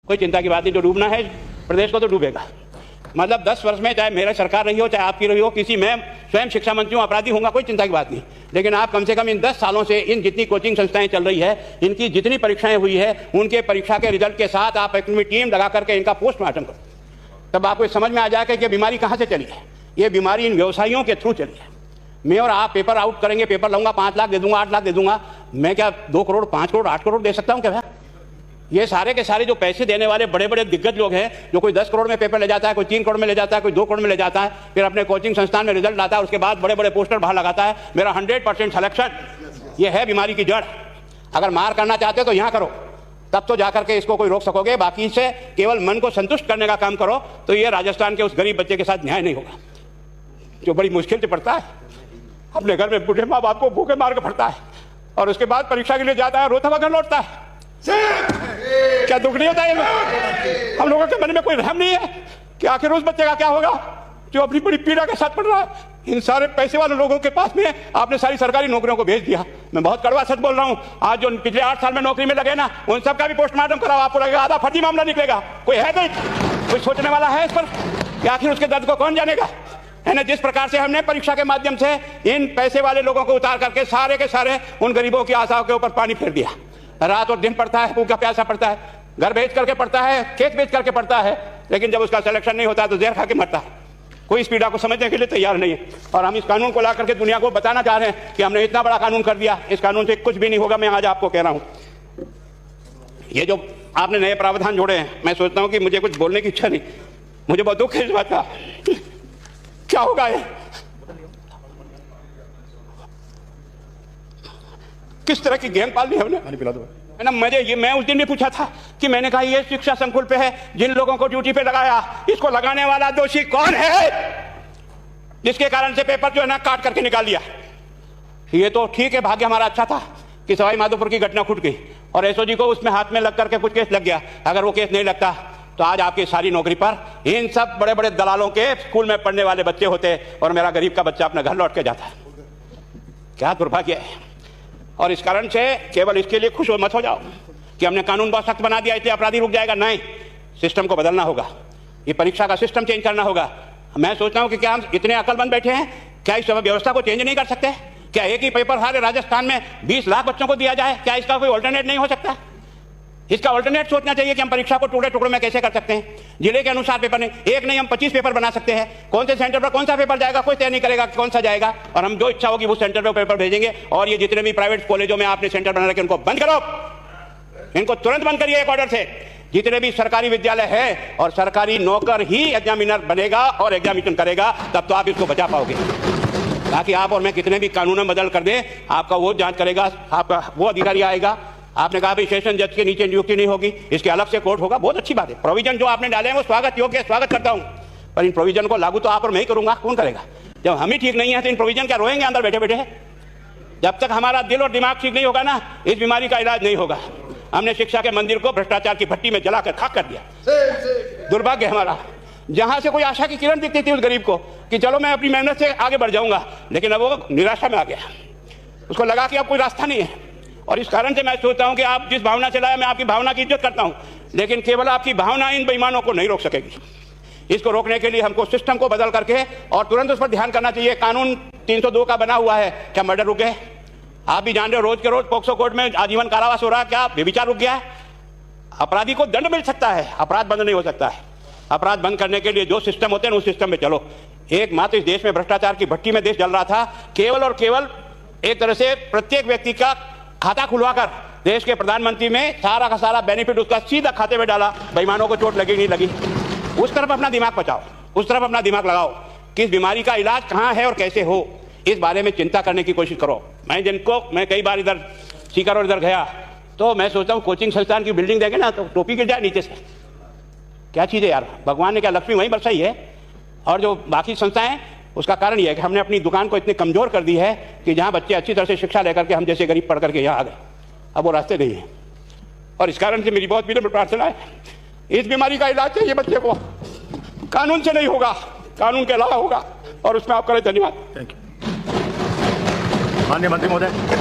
कोई चिंता की बात नहीं, जो डूबना है प्रदेश को तो डूबेगा। मतलब 10 वर्ष में चाहे मेरा सरकार रही हो चाहे आपकी रही हो, किसी मैं स्वयं शिक्षा मंत्री हूँ, अपराधी होऊंगा, कोई चिंता की बात नहीं। लेकिन आप कम से कम इन 10 सालों से इन जितनी कोचिंग संस्थाएं चल रही है, इनकी जितनी परीक्षाएं हुई है, उनके परीक्षा के रिजल्ट के साथ आप एक टीम लगा करके इनका पोस्टमार्टम करो, तब आपको समझ में आ जाएगा कि बीमारी कहाँ से चली है। ये बीमारी इन व्यवसायियों के थ्रू चली है। मैं और आप पेपर आउट करेंगे, पेपर लाऊंगा, 5 लाख दे दूंगा, 8 लाख दे दूंगा, मैं क्या 2 करोड़ 5 करोड़ 8 करोड़ दे सकता हूँ क्या? ये सारे के सारे जो पैसे देने वाले बड़े बड़े दिग्गज लोग हैं, जो कोई 10 करोड़ में पेपर ले जाता है, कोई 3 करोड़ में ले जाता है, कोई 2 करोड़ में ले जाता है, फिर अपने कोचिंग संस्थान में रिजल्ट लाता है, उसके बाद बड़े बड़े पोस्टर बाहर लगाता है, मेरा 100% सिलेक्शन। ये है बीमारी की जड़। अगर मार करना चाहते हो तो यहाँ करो, तब तो जाकर के इसको कोई रोक सकोगे। बाकी से केवल मन को संतुष्ट करने का काम करो तो ये राजस्थान के उस गरीब बच्चे के साथ न्याय नहीं होगा, जो बड़ी मुश्किल से पढ़ता है, अपने घर में बूढ़े माँ बाप को भूखे मार के पढ़ता है, और उसके बाद परीक्षा के लिए जाता है, रोता हुआ घर लौटता है। क्या दुख नहीं होता है? हम लोगों के मन में कोई रहम नहीं है कि आखिर उस बच्चे का क्या होगा जो अपनी बड़ी पीड़ा के साथ पढ़ रहा है। इन सारे पैसे वाले लोगों के पास में आपने सारी सरकारी नौकरियों को भेज दिया। मैं बहुत कड़वा सच बोल रहा हूं। आज जो पिछले 8 साल में नौकरी में लगे ना, उन सब का भी पोस्टमार्टम कराओ, आपको लगेगा आधा फर्जी मामला निकलेगा। कोई है नहीं, कोई सोचने वाला है इस पर कि आखिर उसके दर्द को कौन जानेगा? है ना, जिस प्रकार से हमने परीक्षा के माध्यम से इन पैसे वाले लोगों को उतार करके सारे के सारे उन गरीबों की आशाओं के ऊपर पानी फेर दिया। रात और दिन पढ़ता है, भूखा प्यासा पढ़ता है, घर बेच करके पढ़ता है, खेत बेच करके पढ़ता है, लेकिन जब उसका सिलेक्शन नहीं होता तो जहर खा के मरता है। कोई इस पीड़ा को समझने के लिए तैयार नहीं है। और हम इस कानून को ला करके दुनिया को बताना चाह रहे हैं कि हमने इतना बड़ा कानून कर दिया, इस कानून से कुछ भी नहीं होगा। मैं आज आपको कह रहा हूं, ये जो आपने नए प्रावधान जोड़े हैं, मैं सोचता हूं कि मुझे कुछ बोलने की इच्छा नहीं, मुझे बहुत दुख है इस बात का। क्या होगा ये? किस तरह की गेम पाल दी हमने, है ना। मैं उस दिन भी पूछा था कि मैंने कहा ये शिक्षा संकुल पे है, जिन लोगों को ड्यूटी पे लगाया, इसको लगाने वाला दोषी कौन है, जिसके कारण से पेपर जो है ना काट करके निकाल दिया। ये तो ठीक है, भाग्य हमारा अच्छा था कि सवाई माधोपुर की घटना फूट गई और एसओजी को उसमें हाथ में लग करके कुछ केस लग गया। अगर वो केस नहीं लगता तो आज आपकी सारी नौकरी पर इन सब बड़े बड़े दलालों के स्कूल में पढ़ने वाले बच्चे होते और मेरा गरीब का बच्चा अपने घर लौट के जाता। क्या दुर्भाग्य है। और इस कारण से केवल इसके लिए खुश मत हो जाओ कि हमने कानून बहुत सख्त बना दिया इसलिए अपराधी रुक जाएगा। नहीं, सिस्टम को बदलना होगा, ये परीक्षा का सिस्टम चेंज करना होगा। मैं सोचता हूं कि क्या हम इतने अकलमंद बैठे हैं, क्या इस व्यवस्था को चेंज नहीं कर सकते? क्या एक ही पेपर सारे राजस्थान में 20 लाख बच्चों को दिया जाए? क्या इसका कोई ऑल्टरनेट नहीं हो सकता? इसका ऑल्टरनेट सोचना चाहिए कि हम परीक्षा को टुकड़े टुकड़े में कैसे कर सकते हैं। जिले के अनुसार पेपर नहीं, एक नहीं हम 25 पेपर बना सकते हैं। कौन से सेंटर पर कौन सा पेपर जाएगा कोई तय नहीं करेगा कौन सा जाएगा, और हम जो इच्छा होगी वो सेंटर पर पेपर भेजेंगे। और ये जितने भी प्राइवेट कॉलेजों में आपने सेंटर बना रखे उनको बंद करो, इनको तुरंत बंद करिए एक ऑर्डर से। जितने भी सरकारी विद्यालय है और सरकारी नौकर ही एग्जामिनर बनेगा और एग्जामिनेशन करेगा, तब तो आप इसको बचा पाओगे। ताकि आप और मैं कितने भी कानून बदल कर दें, आपका वो जांच करेगा, आपका वो अधिकारी आएगा। आपने कहा भाई सेशन जज के नीचे नियुक्ति नहीं होगी, इसके अलग से कोर्ट होगा, बहुत अच्छी बात है। प्रोविजन जो आपने डाले हैं वो स्वागत योग्य है, स्वागत करता हूं, पर इन प्रोविजन को लागू तो आप और मैं ही करूंगा, कौन करेगा? जब हम ही ठीक नहीं है तो इन प्रोविजन क्या रोएंगे अंदर बैठे बैठे? जब तक हमारा दिल और दिमाग ठीक नहीं होगा ना, इस बीमारी का इलाज नहीं होगा। हमने शिक्षा के मंदिर को भ्रष्टाचार की भट्टी में जलाकर खाक कर दिया। दुर्भाग्य हमारा, जहां से कोई आशा की किरण दिखती थी उस गरीब को कि चलो मैं अपनी मेहनत से आगे बढ़ जाऊंगा, लेकिन अब वो निराशा में आ गया। उसको लगा कि अब कोई रास्ता नहीं है। और इस कारण से मैं सोचता हूं कि आप जिस भावना से लाए, मैं आपकी भावना की इज्जत करता हूं, लेकिन केवल आपकी भावना इन बेईमानों को नहीं रोक सकेगी। इसको रोकने के लिए हमको सिस्टम को बदल करके और तुरंत उस पर ध्यान करना चाहिए। कानून 302 का बना हुआ है, क्या मर्डर रुक गए? आप भी जान रहे हो, रोज के रोज पोक्सो कोर्ट में आजीवन कारावास हो रहा है, क्या व्यभिचार रुक गया है? अपराधी को दंड मिल सकता है, अपराध बंद नहीं हो सकता है। अपराध बंद करने के लिए जो सिस्टम होते हैं उस सिस्टम में चलो। एकमात्र इस देश में भ्रष्टाचार की भट्टी में देश जल रहा था, केवल और केवल एक तरह से प्रत्येक व्यक्ति का खाता खुलवाकर देश के प्रधानमंत्री में सारा का सारा बेनिफिट उसका सीधा खाते में डाला। बेईमानों को चोट लगी नहीं लगी, उस तरफ अपना दिमाग बचाओ, उस तरफ अपना दिमाग लगाओ कि इस बीमारी का इलाज कहां है और कैसे हो, इस बारे में चिंता करने की कोशिश करो। मैं कई बार इधर सीकर और इधर गया तो मैं सोचता हूँ कोचिंग संस्थान की बिल्डिंग देखे ना तो टोपी गिर जाए नीचे से। क्या चीज़ है यार, भगवान ने क्या लक्ष्मी वहीं बरसाई है। और जो बाकी संस्थाएं, उसका कारण यह है कि हमने अपनी दुकान को इतनी कमजोर कर दी है कि जहां बच्चे अच्छी तरह से शिक्षा लेकर के हम जैसे गरीब पढ़ करके यहाँ आ गए, अब वो रास्ते नहीं है। और इस कारण से मेरी बहुत विनम्र प्रार्थना है, इस बीमारी का इलाज चाहिए बच्चे को, कानून से नहीं होगा, कानून के अलावा होगा, और उसमें आप करें। धन्यवाद। Thank you. माननीय मंत्री महोदय।